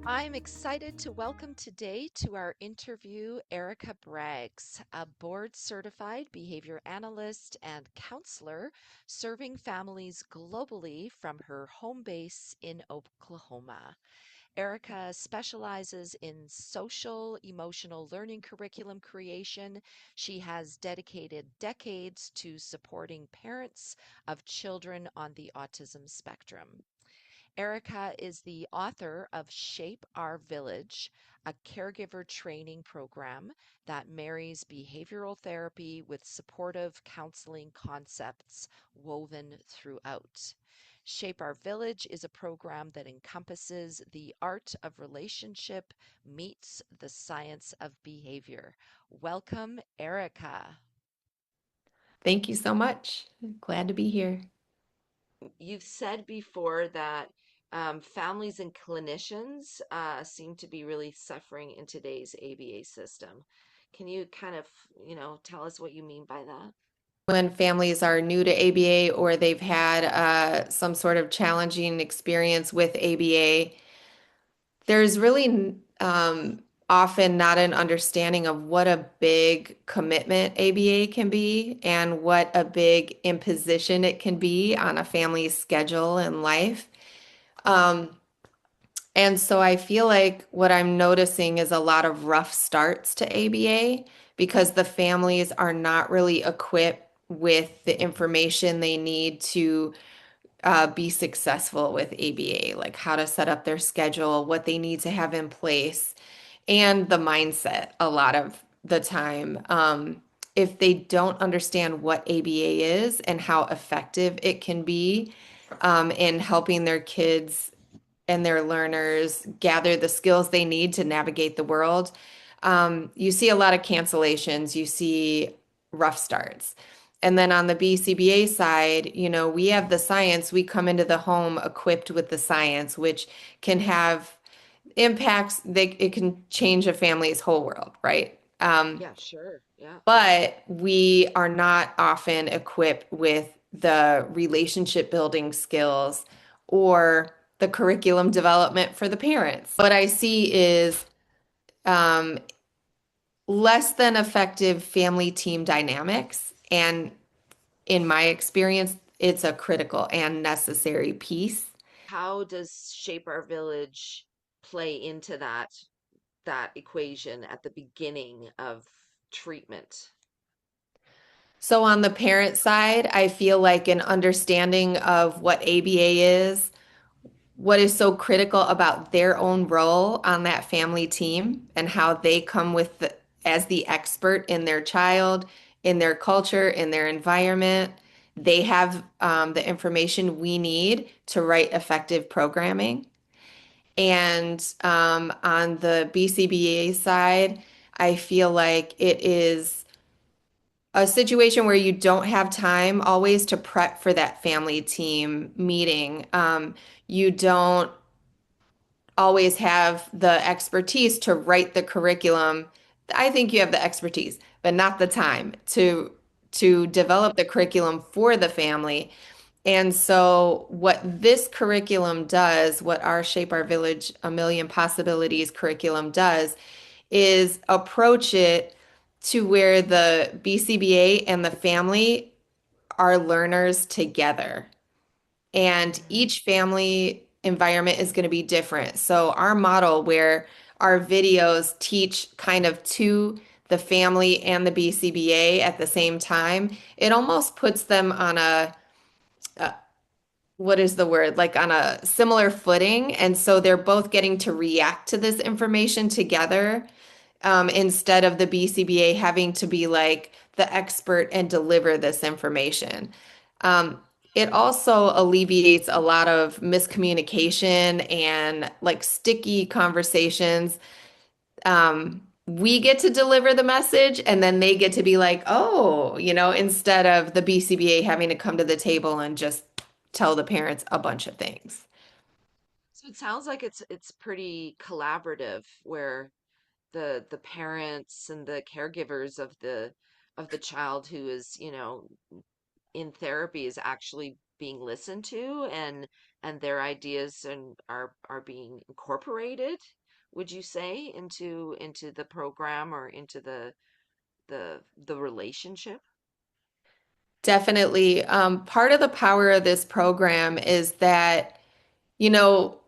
I'm excited to welcome today to our interview Ericka Braggs, a board certified behavior analyst and counselor serving families globally from her home base in Oklahoma. Ericka specializes in social emotional learning curriculum creation. She has dedicated decades to supporting parents of children on the autism spectrum. Ericka is the author of Shape Our Village, a caregiver training program that marries behavioral therapy with supportive counseling concepts woven throughout. Shape Our Village is a program that encompasses the art of relationship meets the science of behavior. Welcome, Ericka. Thank you so much. Glad to be here. You've said before that families and clinicians seem to be really suffering in today's ABA system. Can you kind of, tell us what you mean by that? When families are new to ABA or they've had some sort of challenging experience with ABA, there's really often not an understanding of what a big commitment ABA can be and what a big imposition it can be on a family's schedule and life. Um, And so I feel like what I'm noticing is a lot of rough starts to ABA because the families are not really equipped with the information they need to be successful with ABA, like how to set up their schedule, what they need to have in place, and the mindset a lot of the time. If they don't understand what ABA is and how effective it can be in helping their kids and their learners gather the skills they need to navigate the world. You see a lot of cancellations, you see rough starts. And then on the BCBA side, we have the science. We come into the home equipped with the science, which can have impacts. It can change a family's whole world, right? Yeah, sure. Yeah. But we are not often equipped with the relationship building skills or the curriculum development for the parents. What I see is um, less than effective family team dynamics. And in my experience, it's a critical and necessary piece. How does Shape Our Village play into that equation at the beginning of treatment? So, on the parent side, I feel like an understanding of what ABA is, what is so critical about their own role on that family team and how they come with as the expert in their child, in their culture, in their environment. They have the information we need to write effective programming. And on the BCBA side, I feel like it is a situation where you don't have time always to prep for that family team meeting. You don't always have the expertise to write the curriculum. I think you have the expertise, but not the time to develop the curriculum for the family. And so what this curriculum does, what our Shape Our Village A Million Possibilities curriculum does, is approach it to where the BCBA and the family are learners together. And Mhm. each family environment is going to be different. So, our model where our videos teach kind of to the family and the BCBA at the same time, it almost puts them on a what is the word? Like on a similar footing. And so they're both getting to react to this information together instead of the BCBA having to be like the expert and deliver this information. Um, it also alleviates a lot of miscommunication and like sticky conversations. We get to deliver the message and then they get to be like, oh, instead of the BCBA having to come to the table and just tell the parents a bunch of things. So it sounds like it's pretty collaborative where the parents and the caregivers of the child who is, in therapy is actually being listened to, and their ideas and are being incorporated, would you say, into the program or into the relationship? Definitely. Part of the power of this program is that, you know,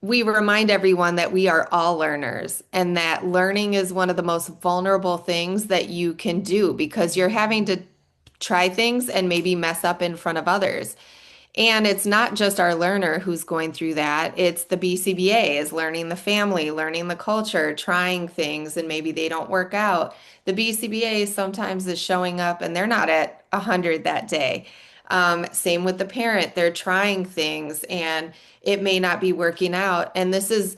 we remind everyone that we are all learners and that learning is one of the most vulnerable things that you can do because you're having to try things and maybe mess up in front of others. And it's not just our learner who's going through that. It's the BCBA is learning the family, learning the culture, trying things, and maybe they don't work out. The BCBA sometimes is showing up and they're not at 100 that day. Same with the parent. They're trying things and it may not be working out. And this is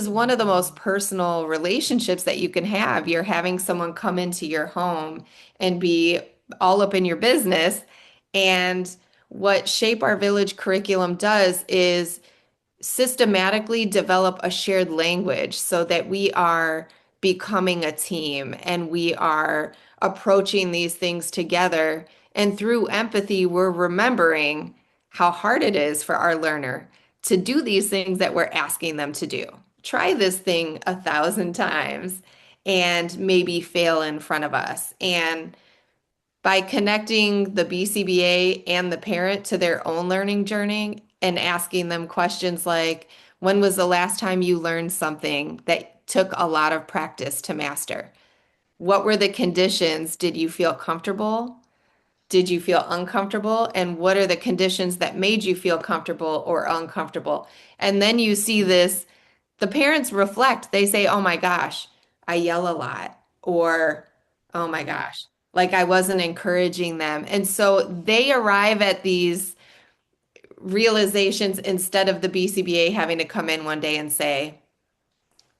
one of the most personal relationships that you can have. You're having someone come into your home and be all up in your business. And what Shape Our Village curriculum does is systematically develop a shared language so that we are becoming a team and we are approaching these things together. And through empathy, we're remembering how hard it is for our learner to do these things that we're asking them to do. Try this thing 1,000 times and maybe fail in front of us. And by connecting the BCBA and the parent to their own learning journey and asking them questions like, when was the last time you learned something that took a lot of practice to master? What were the conditions? Did you feel comfortable? Did you feel uncomfortable? And what are the conditions that made you feel comfortable or uncomfortable? And then you see this, the parents reflect. They say, oh my gosh, I yell a lot. Or, oh my Mm. gosh, like I wasn't encouraging them. And so they arrive at these realizations instead of the BCBA having to come in one day and say,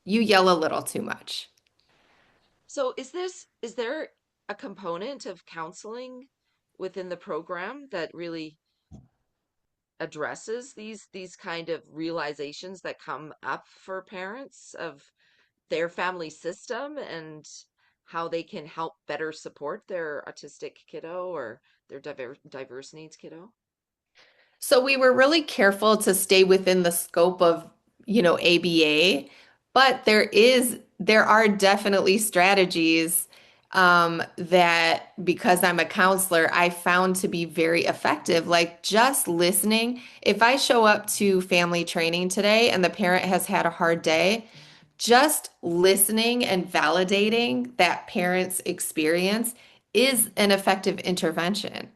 you yell a little too much. So is there a component of counseling within the program that really addresses these kind of realizations that come up for parents of their family system and how they can help better support their autistic kiddo or their diverse needs kiddo? So we were really careful to stay within the scope of, ABA, but there are definitely strategies that because I'm a counselor, I found to be very effective. Like just listening. If I show up to family training today and the parent has had a hard day, just listening and validating that parent's experience is an effective intervention.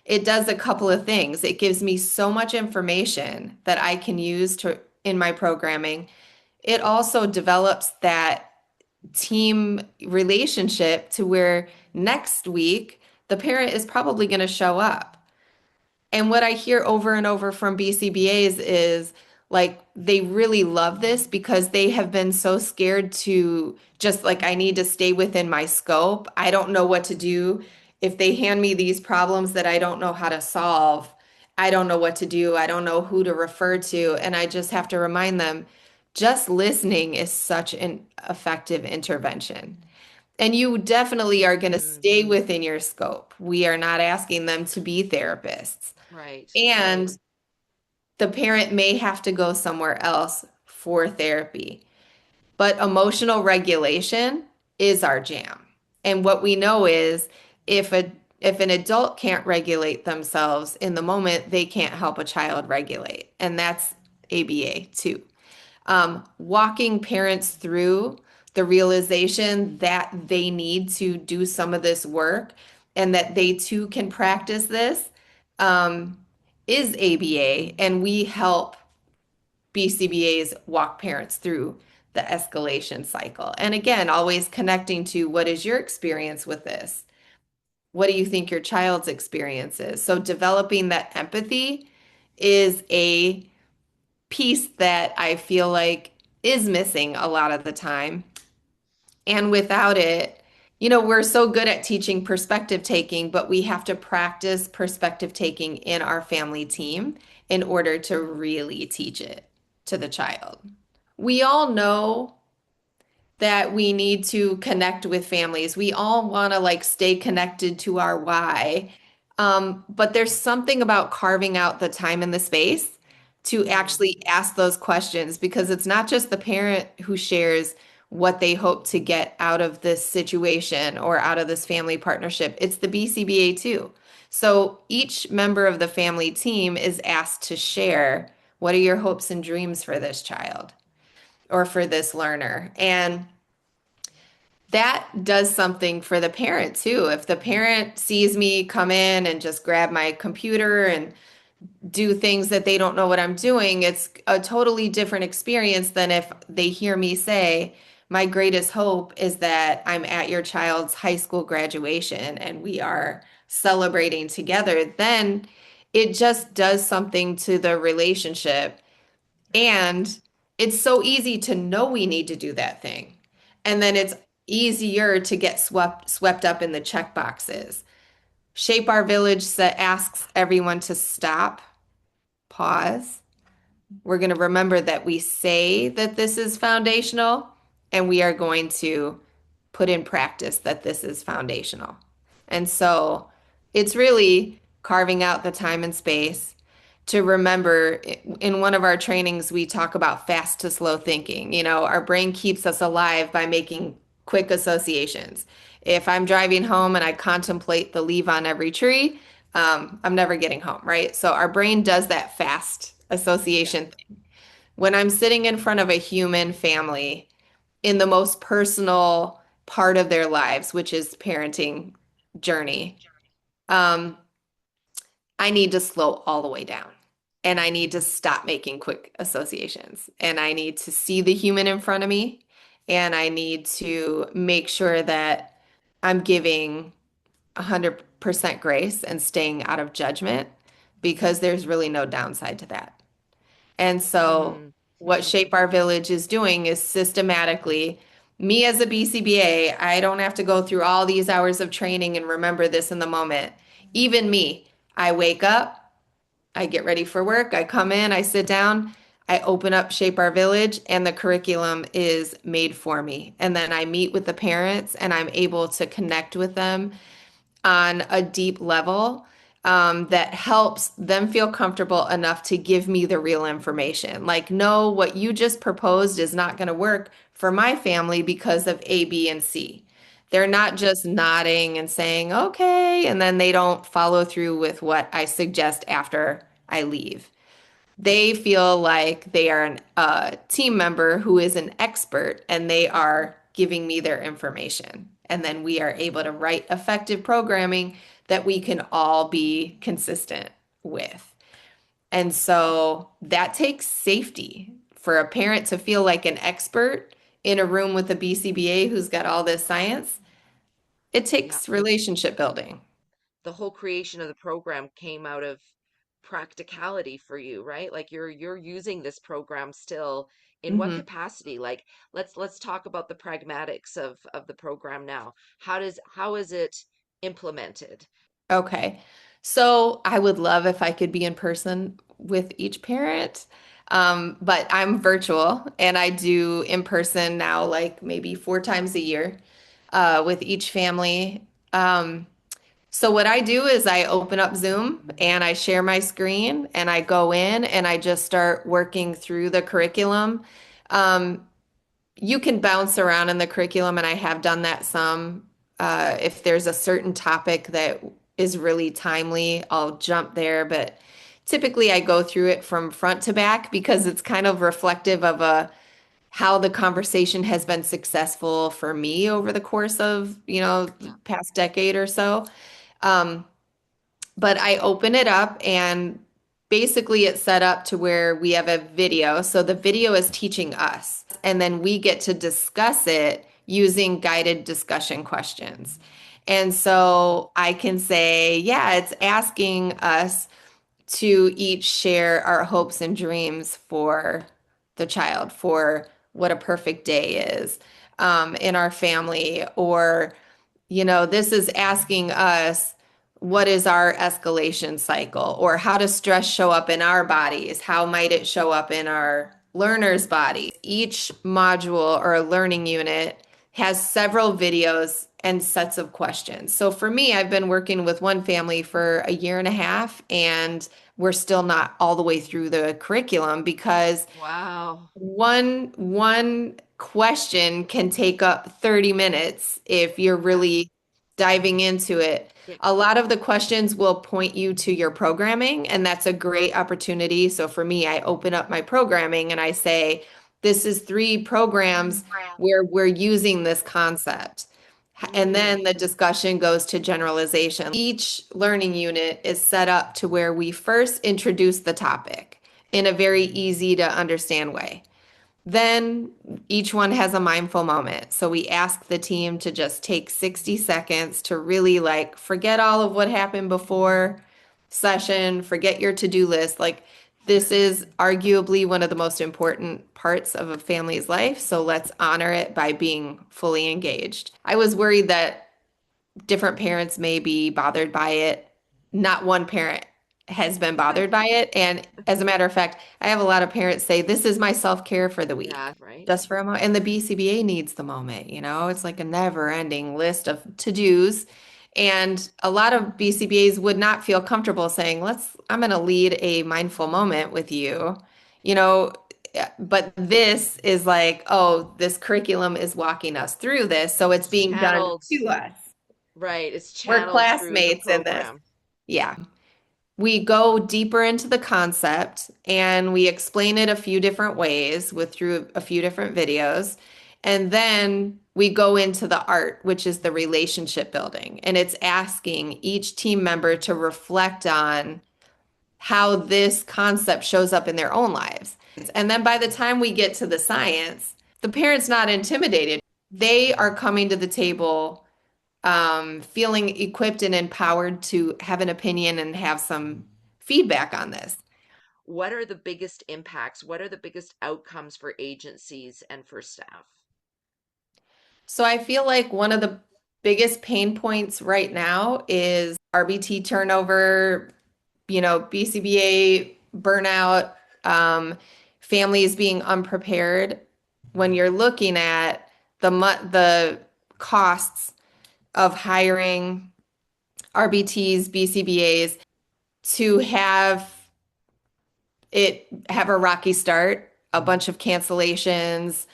It does a couple of things. It gives me so much information that I can use to in my programming. It also develops that team relationship to where next week the parent is probably going to show up. And what I hear over and over from BCBAs is like they really love this because they have been so scared to just like, I need to stay within my scope. I don't know what to do. If they hand me these problems that I don't know how to solve, I don't know what to do. I don't know who to refer to. And I just have to remind them just listening is such an effective intervention. And you definitely are going to stay Hmm. within your scope. We are not asking them to be therapists. Right, right. And the parent may have to go somewhere else for therapy. But emotional regulation is our jam. And what we know is if an adult can't regulate themselves in the moment, they can't help a child regulate. And that's ABA too. Walking parents through the realization that they need to do some of this work and that they too can practice this um, is ABA. And we help BCBAs walk parents through the escalation cycle. And again, always connecting to what is your experience with this? What do you think your child's experience is? So developing that empathy is a piece that I feel like is missing a lot of the time. And without it, we're so good at teaching perspective taking, but we have to practice perspective taking in our family team in order to really teach it to the child. We all know that we need to connect with families. We all want to like stay connected to our why. But there's something about carving out the time and the space to Mm, actually ask those questions because it's not just the parent who shares what they hope to get out of this situation or out of this family partnership. It's the BCBA too. So each member of the family team is asked to share what are your hopes and dreams for this child or for this learner. And that does something for the parent too. If the parent sees me come in and just grab my computer and do things that they don't know what I'm doing, it's a totally different experience than if they hear me say, my greatest hope is that I'm at your child's high school graduation and we are celebrating together. Then it just does something to the relationship. And it's so easy to know we need to do that thing. And then it's easier to get swept up in the check boxes. Shape Our Village asks everyone to stop, pause. We're going to remember that we say that this is foundational, and we are going to put in practice that this is foundational. And so it's really carving out the time and space to remember. In one of our trainings, we talk about fast to slow thinking. You know, our brain keeps us alive by making quick associations. If I'm driving home and I contemplate the leaf on every tree, I'm never getting home, right? So our brain does that fast yeah. association. When I'm sitting in front of a human family in the most personal part of their lives, which is parenting journey, um, I need to slow all the way down. And I need to stop making quick associations. And I need to see the human in front of me. And I need to make sure that I'm giving 100% grace and staying out of judgment because there's really no downside to that. And so, Mm, what mm, Shape Our Village is doing is systematically, me as a BCBA, I don't have to go through all these hours of training and remember this in the moment. Even me, I wake up, I get ready for work, I come in, I sit down, I open up Shape Our Village, and the curriculum is made for me. And then I meet with the parents and I'm able to connect with them on a deep level that helps them feel comfortable enough to give me the real information. Like, no, what you just proposed is not going to work for my family because of A, B, and C. They're not just nodding and saying, okay, and then they don't follow through with what I suggest after I leave. They feel like they are a team member who is an expert and they are giving me their information. And then we are able to write effective programming that we can all be consistent with. And so that takes safety for a parent to feel like an expert in a room with a BCBA who's got all this science. It yeah. takes relationship building. The whole creation of the program came out of practicality for you, right? Like you're using this program still in what Mhm. capacity? Like let's talk about the pragmatics of the program now. How is it implemented? Okay. So I would love if I could be in person with each parent. But I'm virtual and I do in person now, like maybe 4 times a year, with each family. So what I do is I open up Zoom and I share my screen and I go in and I just start working through the curriculum. Um, you can bounce around in the curriculum, and I have done that some. If there's a certain topic that is really timely, I'll jump there. But typically, I go through it from front to back because it's kind of reflective of how the conversation has been successful for me over the course of, the Yeah. past decade or so. Um, but I open it up and basically it's set up to where we have a video. So the video is teaching us, and then we get to discuss it using guided discussion questions. And so I can say, yeah, it's asking us to each share our hopes and dreams for the child, for what a perfect day is in our family, or this is asking us what is our escalation cycle or how does stress show up in our bodies? How might it show up in our learners' bodies? Each module or learning unit has several videos and sets of questions. So for me, I've been working with one family for a year and a half, and we're still not all the way through the curriculum because Wow. one question can take up 30 minutes if you're Yeah. really diving into it. Yeah. A lot of the questions will point you to your programming, and that's a great opportunity. So for me, I open up my programming and I say, this is three programs where we're using this concept. And Mm, then the discussion goes to generalization. Each learning unit is set up to where we first introduce the topic in a very easy to understand way. Then each one has a mindful moment. So we ask the team to just take 60 seconds to really like forget all of what happened before session, forget your to-do list. Like this is arguably one of the most important parts of a family's life. So let's honor it by being fully engaged. I was worried that different parents may be bothered by it. Not one parent has been bothered by it. And as a matter of fact, I have a lot of parents say, this is my self-care for the week, yeah, right. just for a moment. And the BCBA needs the moment, it's like a never-ending list of to-dos. And a lot of BCBAs would not feel comfortable saying, I'm going to lead a mindful moment with you, you know, but this is like, oh, this curriculum is walking us through this. So it's It's being done channeled, to us. right. It's We're channeled through the classmates in this. program. Yeah. We go deeper into the concept and we explain it a few different ways with through a few different videos. And then we go into the art, which is the relationship building. And it's asking each team member to reflect on how this concept shows up in their own lives. And then by the time we get to the science, the parent's not intimidated. They are coming to the table feeling equipped and empowered to have an opinion and have some feedback on this. What are the biggest impacts? What are the biggest outcomes for agencies and for staff? So I feel like one of the biggest pain points right now is RBT turnover, BCBA burnout, families being unprepared. When you're looking at the costs of hiring RBTs, BCBAs to have a rocky start, a bunch of cancellations.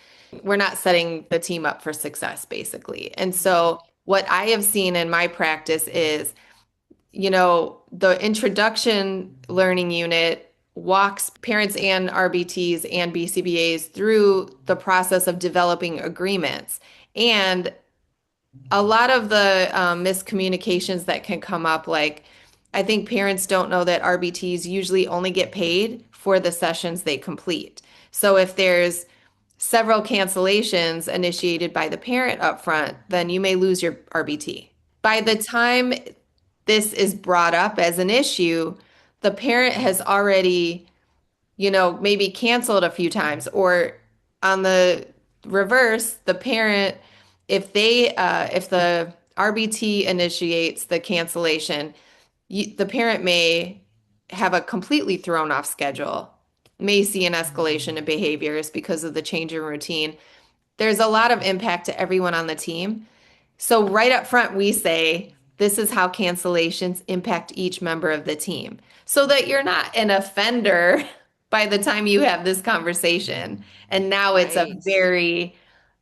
We're not setting the team up for success, basically. And Mm, so, what I have seen in my practice is, the introduction learning unit walks parents and RBTs and BCBAs through the process of developing agreements. And a lot of the miscommunications that can come up, like I think parents don't know that RBTs usually only get paid for the sessions they complete. So if there's several cancellations initiated by the parent upfront, then you may lose your RBT. By the time this is brought up as an issue, the parent has already maybe canceled a few times, or on the reverse, the parent, if the RBT initiates the cancellation, the parent may have a completely thrown off schedule, may see an escalation in behaviors because of the change in routine. There's a lot of impact to everyone on the team. So right up front, we say, this is how cancellations impact each member of the team so that you're not an offender by the time you have this conversation. And now it's a right. very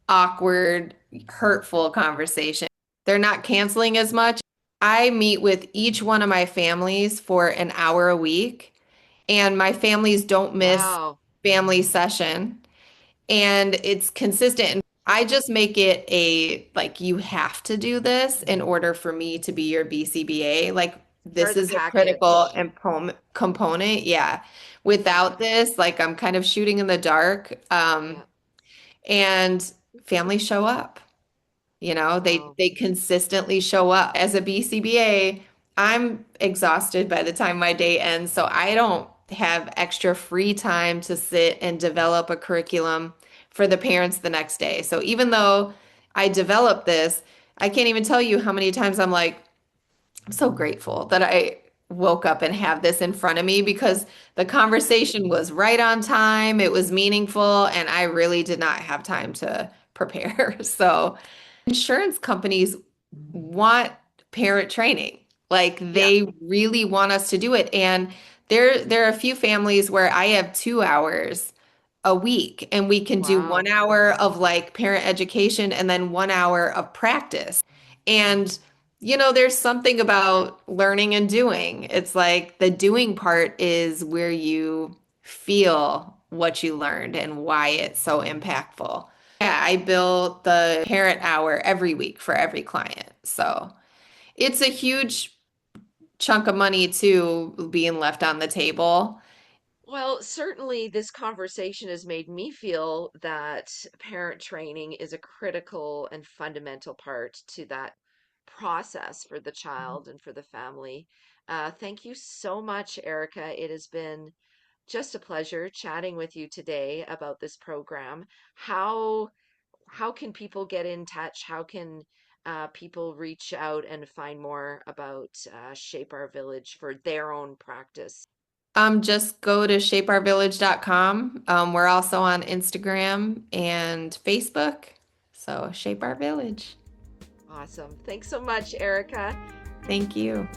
awkward, hurtful conversation. They're not canceling as much. I meet with each one of my families for an hour a week, and my families don't miss Wow. family session, and it's consistent. I just make it a like you have to do this in order for me to be your BCBA. Like Part of this the is a critical package. component. Yeah. Yeah. Without this, like I'm kind of shooting in the dark. Yeah. And families show up. They Wow. they consistently show up. As a BCBA, I'm exhausted by the time my day ends, so I don't have extra free time to sit and develop a curriculum for the parents the next day. So even though I developed this, I can't even tell you how many times I'm like, I'm so grateful that I woke up and have this in front of me because the conversation was right on time, it was meaningful, and I really did not have time to prepare. So insurance companies want parent training. Like Yeah. they really want us to do it. And there are a few families where I have 2 hours a week and we can do one Wow. hour of like parent education and then 1 hour of practice. And there's something about learning and doing. It's like the doing part is where you feel what you learned and why it's so impactful. Yeah, I built the parent hour every week for every client. So it's a huge chunk of money too being left on the table. Well, certainly this conversation has made me feel that parent training is a critical and fundamental part to that process for the child and for the family. Thank you so much, Erica. It has been just a pleasure chatting with you today about this program. How how can people get in touch? How can people reach out and find more about Shape Our Village for their own practice? Just go to shapeourvillage.com. We're also on Instagram and Facebook. So Shape Our Village. Awesome. Thanks so much, Erica. Thank you.